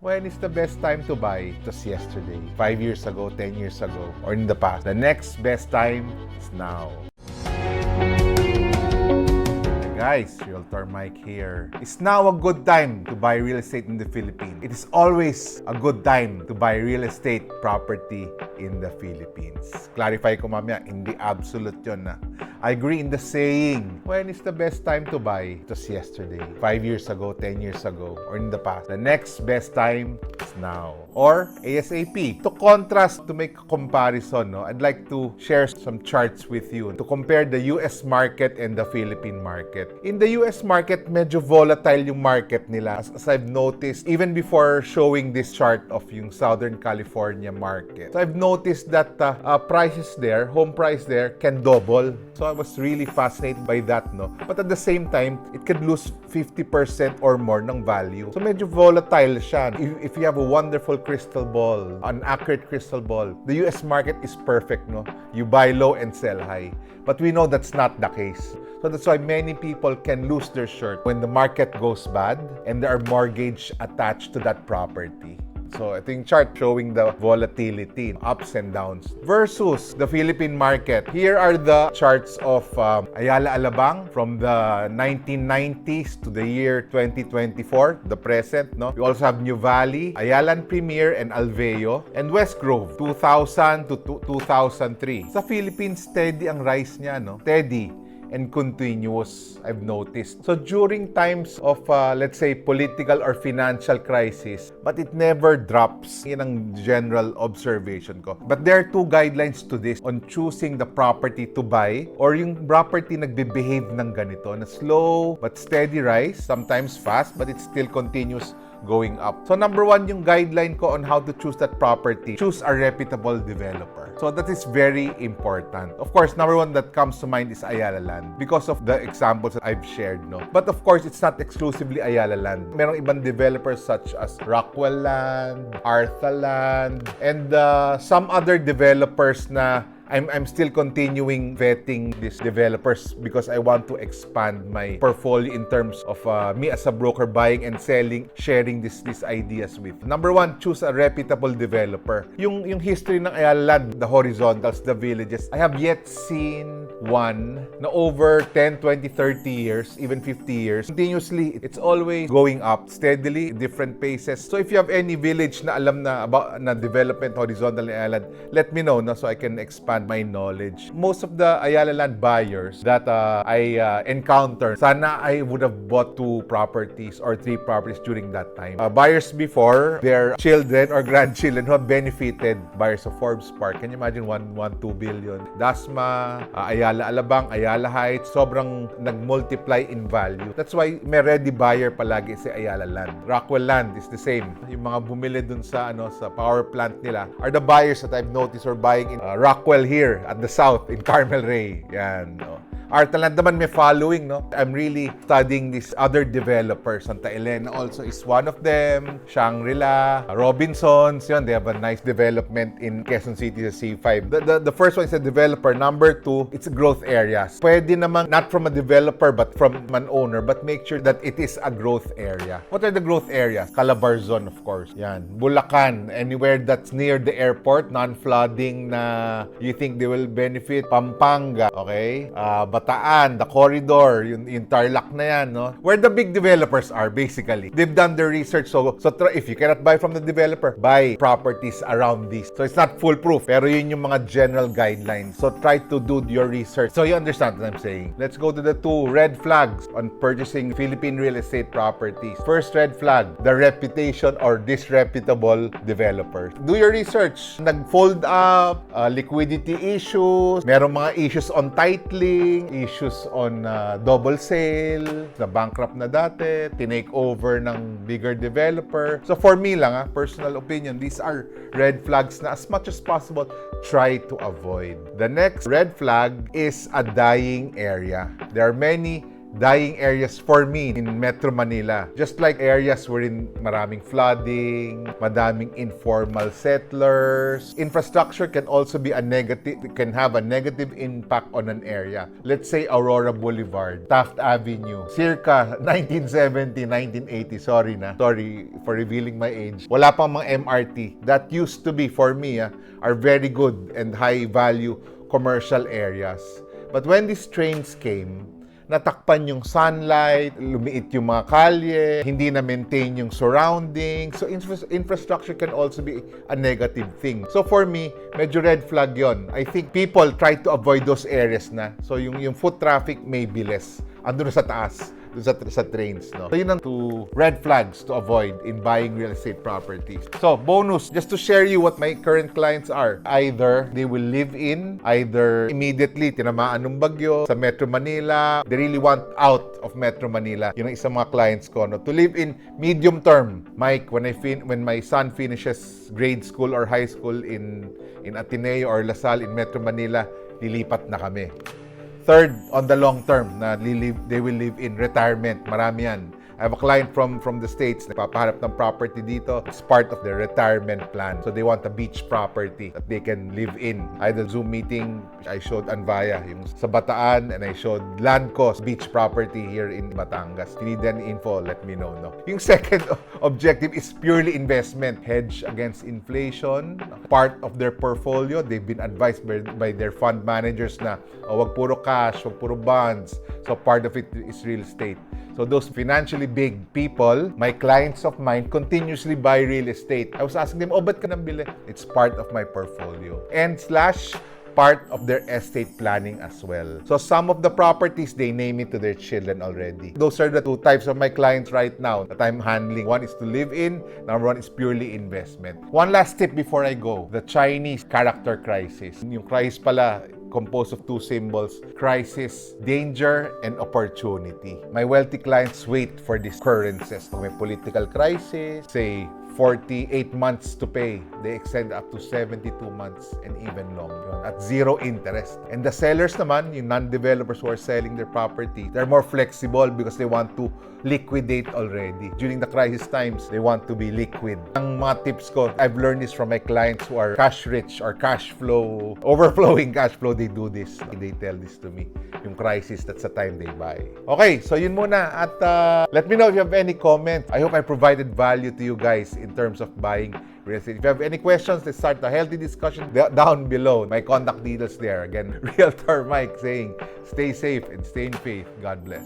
When is the best time to buy? It was yesterday, 5 years ago, 10 years ago, or in the past. The next best time is now. Guys, Realtor Mike here. It's now a good time to buy real estate in the Philippines. It is always a good time to buy real estate property in the Philippines. Clarify ko mamaya, hindi absolute yun na. I agree in the saying, when is the best time to buy? It was yesterday, 5 years ago, 10 years ago, or in the past. The next best time is now. Or ASAP. To contrast, to make a comparison, I'd like to share some charts with you to compare the US market and the Philippine market. In the US market, medyo volatile yung market nila. As I've noticed, even before showing this chart of yung Southern California market. So I've noticed that prices there, home price there, can double. So I was really fascinated by that, But at the same time, it could lose 50% or more ng value. So medyo volatile siya. If you have a wonderful crystal ball, an accurate crystal ball, the US market is perfect, You buy low and sell high. But we know that's not the case. So that's why many people can lose their shirt when the market goes bad and there are mortgage attached to that property. So ito yung chart showing the volatility, ups and downs, versus the Philippine market. Here are the charts of Ayala Alabang from the 1990s to the year 2024, the present. We also have New Valley, Ayala Premier, and Alveo, and West Grove, 2000 to 2003. Sa Philippines, steady ang rise niya, Steady and continuous, I've noticed. So during times of, let's say, political or financial crisis, but it never drops. Yan ang general observation ko. But there are two guidelines to this on choosing the property to buy or yung property nagbe-behave ng ganito, na slow but steady rise, sometimes fast, but it still continues going up. So number one, yung guideline ko on how to choose that property, choose a reputable developer. So that is very important. Of course, number one that comes to mind is Ayala Land because of the examples that I've shared, But of course, it's not exclusively Ayala Land. Merong ibang developers such as Rockwell Land, Artha Land, and some other developers na I'm still continuing vetting these developers because I want to expand my portfolio in terms of me as a broker buying and selling, sharing these ideas with. Number one, choose a reputable developer. Yung history ng Ayala Land, the horizontals, the villages, I have yet seen one na over 10, 20, 30 years, even 50 years. Continuously, it's always going up steadily, different paces. So if you have any village na alam na about na development horizontal in Ayala Land, let me know so I can expand my knowledge. Most of the Ayala Land buyers that I encountered, sana I would have bought 2 properties or 3 properties during that time. Buyers before, their children or grandchildren who have benefited, buyers of Forbes Park. Can you imagine 1.2 billion? Dasma, Ayala Alabang, Ayala Heights, sobrang nag-multiply in value. That's why may ready buyer palagi si Ayala Land. Rockwell Land is the same. Yung mga bumili dun sa sa power plant nila are the buyers that I've noticed are buying in Rockwell here at the south in Carmel Ray. Yan. Artha Land naman may following, I'm really studying these other developers. Santa Elena also is one of them. Shangri-La, Robinsons, they have a nice development in Quezon City sa C5. The first one is a developer. Number 2, it's growth areas. Pwede naman not from a developer but from an owner, but make sure that it is a growth area. What are the growth areas? Calabarzon, of course. Yan. Bulacan, anywhere that's near the airport, non-flooding na you think they will benefit. Pampanga, okay? Bataan, the corridor, yung Tarlac na yan, Where the big developers are, basically. They've done their research. So if you cannot buy from the developer, buy properties around this. So it's not foolproof, pero yun yung mga general guidelines. So try to do your research. So you understand what I'm saying. Let's go to the 2 red flags on purchasing Philippine real estate properties. First red flag, the reputation or disreputable developers. Do your research. Nag-fold up, liquidity issues, merong mga issues on titling, issues on double sale, na bankrupt na dati, tinake over ng bigger developer. So for me lang, personal opinion, these are red flags na as much as possible, try to avoid. The next red flag is a dying area. There are many dying areas for me in Metro Manila. Just like areas wherein maraming flooding, madaming informal settlers. Infrastructure can also be can have a negative impact on an area. Let's say Aurora Boulevard, Taft Avenue, circa 1970, 1980. Sorry for revealing my age. Wala pang mga MRT. That used to be, for me, are very good and high value commercial areas. But when these trains came, natakpan yung sunlight, lumiit yung mga kalye, hindi na-maintain yung surrounding. So, infrastructure can also be a negative thing. So, for me, medyo red flag yon. I think people try to avoid those areas na. So, yung foot traffic may be less. Andun na sa taas, dun sa trains, no? So, yun ang two red flags to avoid in buying real estate properties. So, bonus, just to share you what my current clients are. Either they will live in, either immediately tinamaan ng bagyo sa Metro Manila. They really want out of Metro Manila. Yun ang isang mga clients ko, no? To live in medium term. Mike, when my son finishes grade school or high school in Ateneo or Lasal in Metro Manila, lilipat na kami. Third, on the long term, they will live in retirement. Marami yan. I have a client from the States na papahanap ng property dito. It's part of their retirement plan. So they want a beach property that they can live in. I had a Zoom meeting. I showed Anvaya, yung sa Bataan, and I showed Landco beach property here in Batangas. If you need any info, let me know. No? Yung second objective is purely investment. Hedge against inflation. Part of their portfolio, they've been advised by their fund managers na wag puro cash, wag puro bonds. So part of it is real estate. So those financially big people, my clients of mine, continuously buy real estate. I was asking them, ba't ka nang bili? It's part of my portfolio. And / part of their estate planning as well. So some of the properties, they name it to their children already. Those are the two types of my clients right now that I'm handling. One is to live in, number one is purely investment. One last tip before I go, the Chinese character crisis. Yung crisis pala, composed of two symbols, crisis, danger, and opportunity. My wealthy clients wait for these occurrences. Kung may political crisis, say 48 months to pay, they extend up to 72 months and even longer at zero interest. And the sellers naman, yung non-developers who are selling their property, they're more flexible because they want to liquidate already. During the crisis times, they want to be liquid. Ang mga tips ko, I've learned this from my clients who are cash rich or cash flow, overflowing cash flow, they do this. They tell this to me. Yung crisis, that's the time they buy. Okay, so yun muna. At let me know if you have any comments. I hope I provided value to you guys in terms of buying real estate. If you have any questions, let's start a healthy discussion down below. My contact details there. Again, Realtor Mike saying, stay safe and stay in faith. God bless.